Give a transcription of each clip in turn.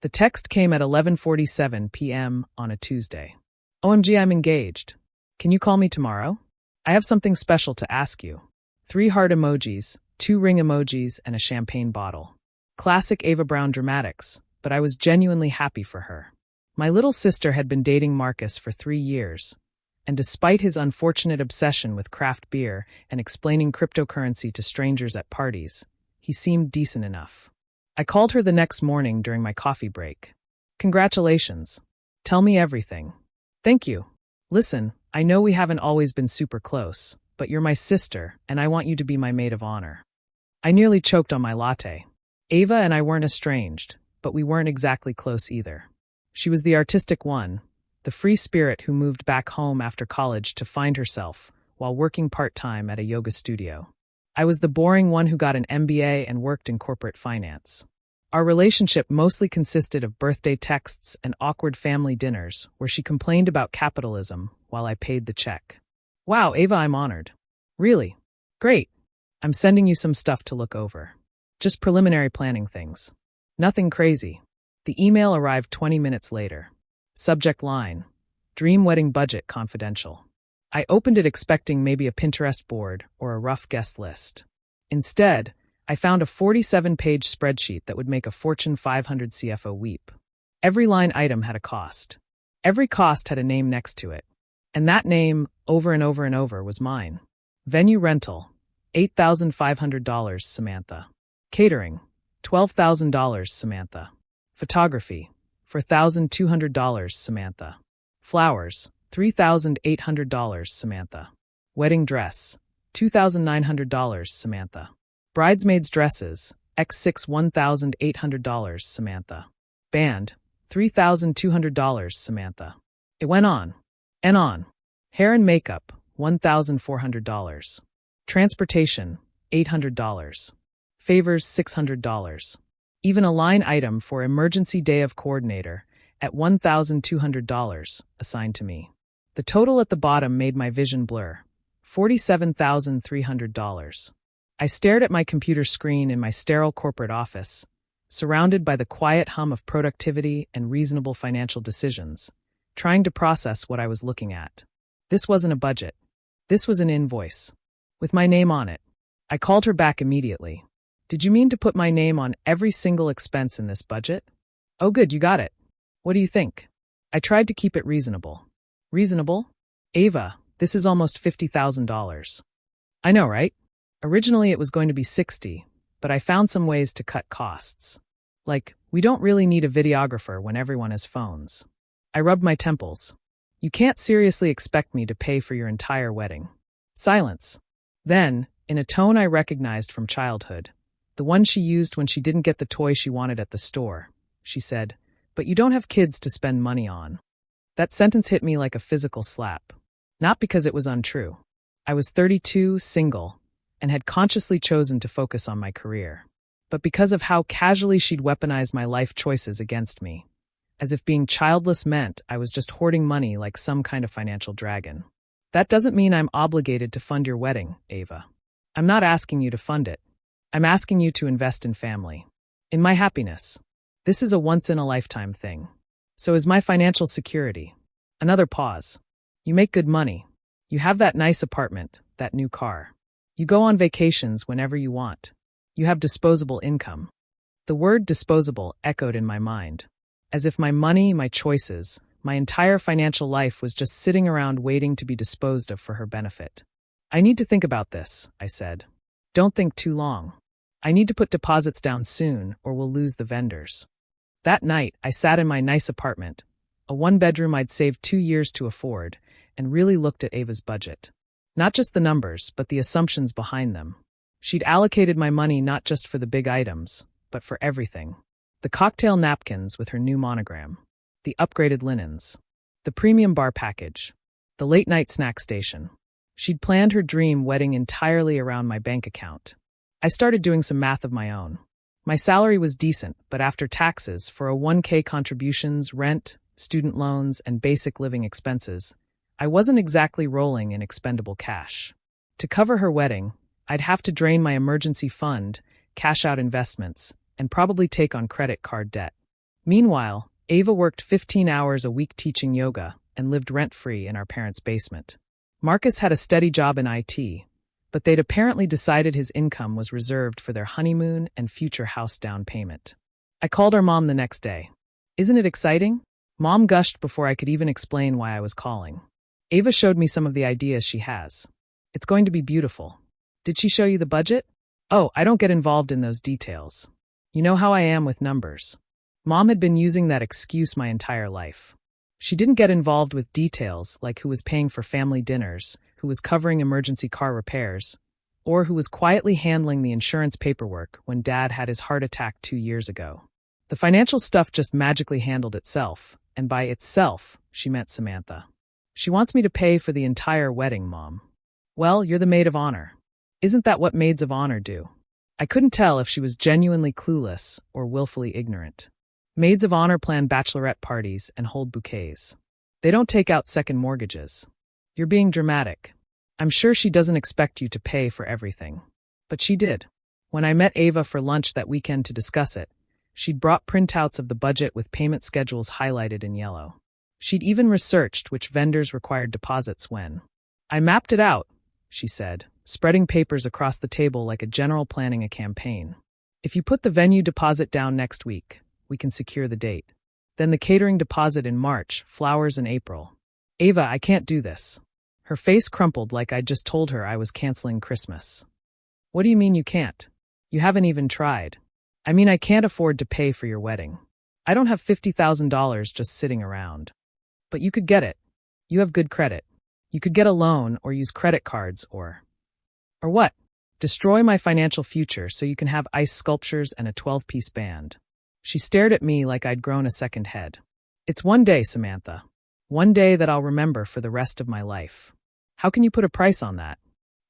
The text came at 11:47 p.m. on a Tuesday. OMG, I'm engaged. Can you call me tomorrow? I have something special to ask you. 3 heart emojis, 2 ring emojis, and a champagne bottle. Classic Ava Brown dramatics, but I was genuinely happy for her. My little sister had been dating Marcus for 3 years, and despite his unfortunate obsession with craft beer and explaining cryptocurrency to strangers at parties, he seemed decent enough. I called her the next morning during my coffee break. Congratulations. Tell me everything. Thank you. Listen, I know we haven't always been super close, but you're my sister, and I want you to be my maid of honor. I nearly choked on my latte. Ava and I weren't estranged, but we weren't exactly close either. She was the artistic one, the free spirit who moved back home after college to find herself while working part-time at a yoga studio. I was the boring one who got an MBA and worked in corporate finance. Our relationship mostly consisted of birthday texts and awkward family dinners where she complained about capitalism while I paid the check. Wow, Ava, I'm honored. Really? Great. I'm sending you some stuff to look over. Just preliminary planning things. Nothing crazy. The email arrived 20 minutes later. Subject line: Dream Wedding Budget Confidential. I opened it expecting maybe a Pinterest board or a rough guest list. Instead, I found a 47-page spreadsheet that would make a Fortune 500 CFO weep. Every line item had a cost. Every cost had a name next to it. And that name, over and over and over, was mine. Venue rental, $8,500, Samantha. Catering, $12,000, Samantha. Photography, $4,200, Samantha. Flowers, $3,800, Samantha. Wedding dress, $2,900, Samantha. Bridesmaids dresses, X6 $1,800, Samantha. Band, $3,200, Samantha. It went on and on. Hair and makeup, $1,400. Transportation, $800. Favors, $600. Even a line item for emergency day of coordinator at $1,200 assigned to me. The total at the bottom made my vision blur. $47,300. I stared at my computer screen in my sterile corporate office, surrounded by the quiet hum of productivity and reasonable financial decisions, trying to process what I was looking at. This wasn't a budget. This was an invoice, with my name on it. I called her back immediately. Did you mean to put my name on every single expense in this budget? Oh good, you got it. What do you think? I tried to keep it reasonable. Reasonable? Ava, this is almost $50,000. I know, right? Originally it was going to be 60, but I found some ways to cut costs. Like, we don't really need a videographer when everyone has phones. I rubbed my temples. You can't seriously expect me to pay for your entire wedding. Silence. Then, in a tone I recognized from childhood, the one she used when she didn't get the toy she wanted at the store, she said, "But you don't have kids to spend money on." That sentence hit me like a physical slap. Not because it was untrue. I was 32, single, and had consciously chosen to focus on my career, but because of how casually she'd weaponized my life choices against me, as if being childless meant I was just hoarding money like some kind of financial dragon. That doesn't mean I'm obligated to fund your wedding, Ava. I'm not asking you to fund it. I'm asking you to invest in family. In my happiness. This is a once-in-a-lifetime thing. So is my financial security. Another pause. You make good money. You have that nice apartment, that new car. You go on vacations whenever you want. You have disposable income. The word disposable echoed in my mind, as if my money, my choices, my entire financial life was just sitting around waiting to be disposed of for her benefit. I need to think about this, I said. Don't think too long. I need to put deposits down soon or we'll lose the vendors. That night, I sat in my nice apartment, a one-bedroom I'd saved 2 years to afford, and really looked at Ava's budget. Not just the numbers, but the assumptions behind them. She'd allocated my money not just for the big items, but for everything. The cocktail napkins with her new monogram, the upgraded linens, the premium bar package, the late-night snack station. She'd planned her dream wedding entirely around my bank account. I started doing some math of my own. My salary was decent, but after taxes, for a 1K contributions, rent, student loans, and basic living expenses, I wasn't exactly rolling in expendable cash. To cover her wedding, I'd have to drain my emergency fund, cash out investments, and probably take on credit card debt. Meanwhile, Ava worked 15 hours a week teaching yoga and lived rent-free in our parents' basement. Marcus had a steady job in IT, but they'd apparently decided his income was reserved for their honeymoon and future house down payment. I called our mom the next day. "Isn't it exciting?" Mom gushed before I could even explain why I was calling. Ava showed me some of the ideas she has. "It's going to be beautiful." "Did she show you the budget?" "Oh, I don't get involved in those details. You know how I am with numbers." Mom had been using that excuse my entire life. She didn't get involved with details like who was paying for family dinners, who was covering emergency car repairs, or who was quietly handling the insurance paperwork when Dad had his heart attack 2 years ago. The financial stuff just magically handled itself, and by itself, she meant Samantha. "She wants me to pay for the entire wedding, Mom." "Well, you're the maid of honor. Isn't that what maids of honor do?" I couldn't tell if she was genuinely clueless or willfully ignorant. Maids of honor plan bachelorette parties and hold bouquets. They don't take out second mortgages. "You're being dramatic. I'm sure she doesn't expect you to pay for everything." But she did. When I met Ava for lunch that weekend to discuss it, she'd brought printouts of the budget with payment schedules highlighted in yellow. She'd even researched which vendors required deposits when. "I mapped it out," she said, spreading papers across the table like a general planning a campaign. "If you put the venue deposit down next week, we can secure the date. Then the catering deposit in March, flowers in April." "Ava, I can't do this." Her face crumpled like I'd just told her I was canceling Christmas. "What do you mean you can't? You haven't even tried." "I mean I can't afford to pay for your wedding. I don't have $50,000 just sitting around." "But you could get it. You have good credit. You could get a loan or use credit cards or what? Destroy my financial future so you can have ice sculptures and a 12-piece band." She stared at me like I'd grown a second head. "It's one day, Samantha. One day that I'll remember for the rest of my life." "How can you put a price on that?"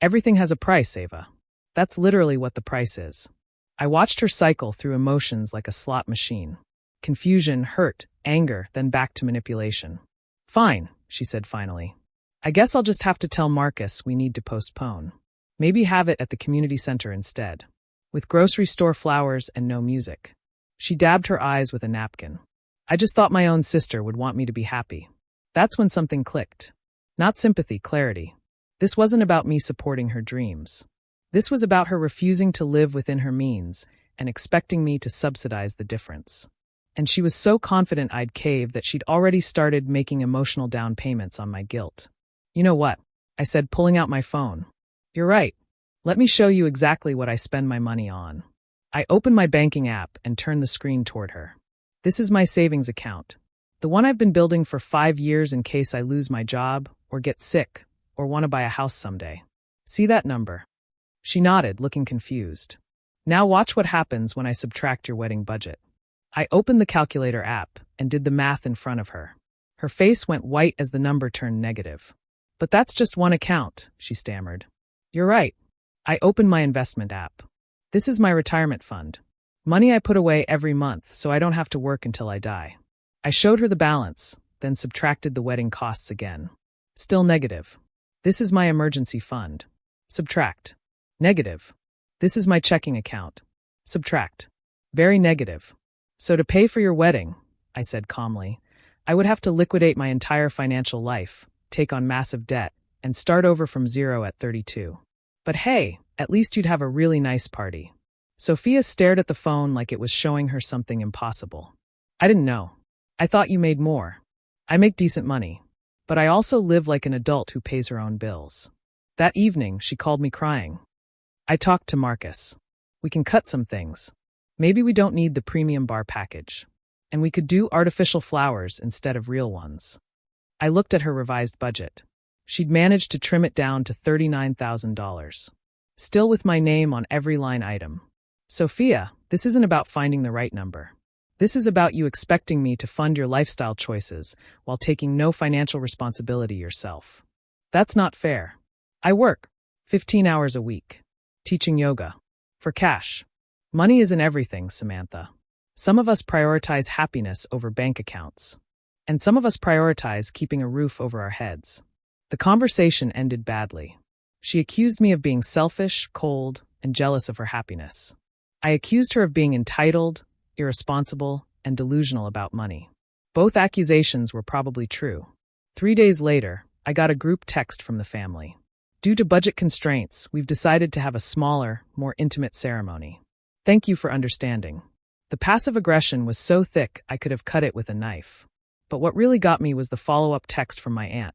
"Everything has a price, Ava. That's literally what the price is." I watched her cycle through emotions like a slot machine. Confusion, hurt, anger, then back to manipulation. "Fine," she said finally. "I guess I'll just have to tell Marcus we need to postpone. Maybe have it at the community center instead. With grocery store flowers and no music." She dabbed her eyes with a napkin. "I just thought my own sister would want me to be happy." That's when something clicked. Not sympathy, clarity. This wasn't about me supporting her dreams. This was about her refusing to live within her means and expecting me to subsidize the difference. And she was so confident I'd cave that she'd already started making emotional down payments on my guilt. "You know what?" I said, pulling out my phone. "You're right. Let me show you exactly what I spend my money on." I opened my banking app and turned the screen toward her. "This is my savings account. The one I've been building for 5 years in case I lose my job, or get sick, or want to buy a house someday. See that number?" She nodded, looking confused. "Now watch what happens when I subtract your wedding budget." I opened the calculator app and did the math in front of her. Her face went white as the number turned negative. "But that's just one account," she stammered. "You're right." I opened my investment app. "This is my retirement fund. Money I put away every month so I don't have to work until I die." I showed her the balance, then subtracted the wedding costs again. Still negative. "This is my emergency fund." Subtract. Negative. "This is my checking account." Subtract. Very negative. "So to pay for your wedding," I said calmly, "I would have to liquidate my entire financial life, take on massive debt, and start over from zero at 32. But hey, at least you'd have a really nice party." Sophia stared at the phone like it was showing her something impossible. "I didn't know. I thought you made more." "I make decent money. But I also live like an adult who pays her own bills." That evening, she called me crying. "I talked to Marcus. We can cut some things. Maybe we don't need the premium bar package. And we could do artificial flowers instead of real ones." I looked at her revised budget. She'd managed to trim it down to $39,000. Still with my name on every line item. "Sophia, this isn't about finding the right number. This is about you expecting me to fund your lifestyle choices while taking no financial responsibility yourself. That's not fair. I work 15 hours a week, teaching yoga, for cash. Money isn't everything, Samantha. Some of us prioritize happiness over bank accounts. And some of us prioritize keeping a roof over our heads." The conversation ended badly. She accused me of being selfish, cold, and jealous of her happiness. I accused her of being entitled, irresponsible, and delusional about money. Both accusations were probably true. 3 days later, I got a group text from the family. Due to budget constraints, we've decided to have a smaller, more intimate ceremony. Thank you for understanding. The passive aggression was so thick I could have cut it with a knife. But what really got me was the follow-up text from my aunt.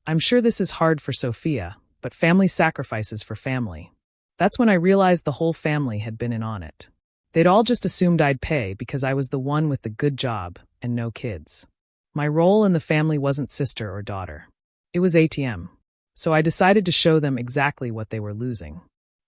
I'm sure this is hard for Sophia, but family sacrifices for family. That's when I realized the whole family had been in on it. They'd all just assumed I'd pay because I was the one with the good job and no kids. My role in the family wasn't sister or daughter. It was ATM. So I decided to show them exactly what they were losing.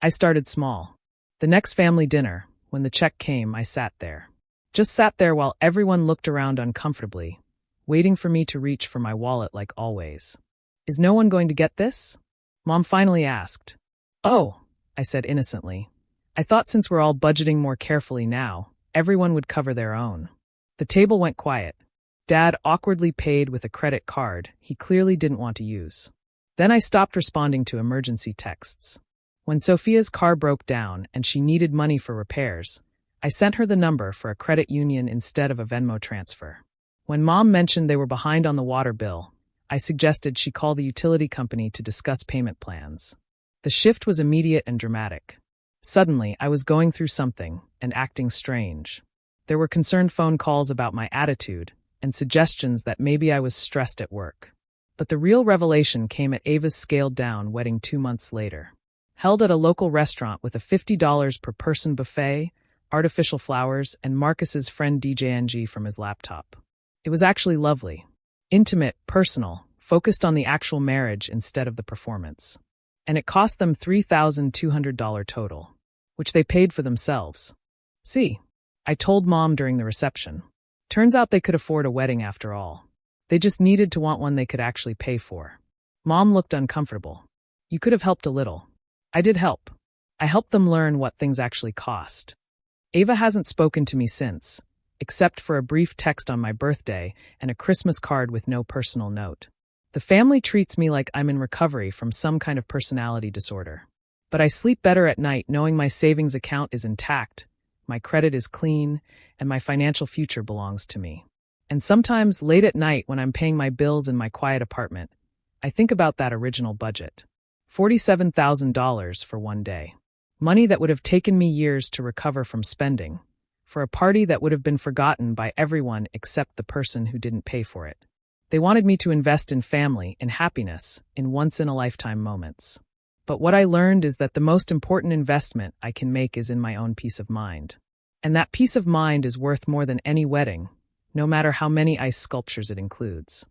I started small. The next family dinner, when the check came, I sat there. Just sat there while everyone looked around uncomfortably, waiting for me to reach for my wallet like always. Is no one going to get this? Mom finally asked. Oh, I said innocently. I thought since we're all budgeting more carefully now, everyone would cover their own. The table went quiet. Dad awkwardly paid with a credit card he clearly didn't want to use. Then I stopped responding to emergency texts. When Sophia's car broke down and she needed money for repairs, I sent her the number for a credit union instead of a Venmo transfer. When Mom mentioned they were behind on the water bill, I suggested she call the utility company to discuss payment plans. The shift was immediate and dramatic. Suddenly, I was going through something and acting strange. There were concerned phone calls about my attitude and suggestions that maybe I was stressed at work. But the real revelation came at Ava's scaled-down wedding 2 months later. Held at a local restaurant with a $50 per person buffet, artificial flowers, and Marcus's friend DJNG from his laptop. It was actually lovely. Intimate, personal, focused on the actual marriage instead of the performance. And it cost them $3,200 total, which they paid for themselves. See, I told Mom during the reception. Turns out they could afford a wedding after all. They just needed to want one they could actually pay for. Mom looked uncomfortable. You could have helped a little. I did help. I helped them learn what things actually cost. Ava hasn't spoken to me since, except for a brief text on my birthday and a Christmas card with no personal note. The family treats me like I'm in recovery from some kind of personality disorder. But I sleep better at night knowing my savings account is intact, my credit is clean, and my financial future belongs to me. And sometimes, late at night when I'm paying my bills in my quiet apartment, I think about that original budget. $47,000 for one day. Money that would have taken me years to recover from spending, for a party that would have been forgotten by everyone except the person who didn't pay for it. They wanted me to invest in family, in happiness, in once-in-a-lifetime moments. But what I learned is that the most important investment I can make is in my own peace of mind. And that peace of mind is worth more than any wedding, no matter how many ice sculptures it includes.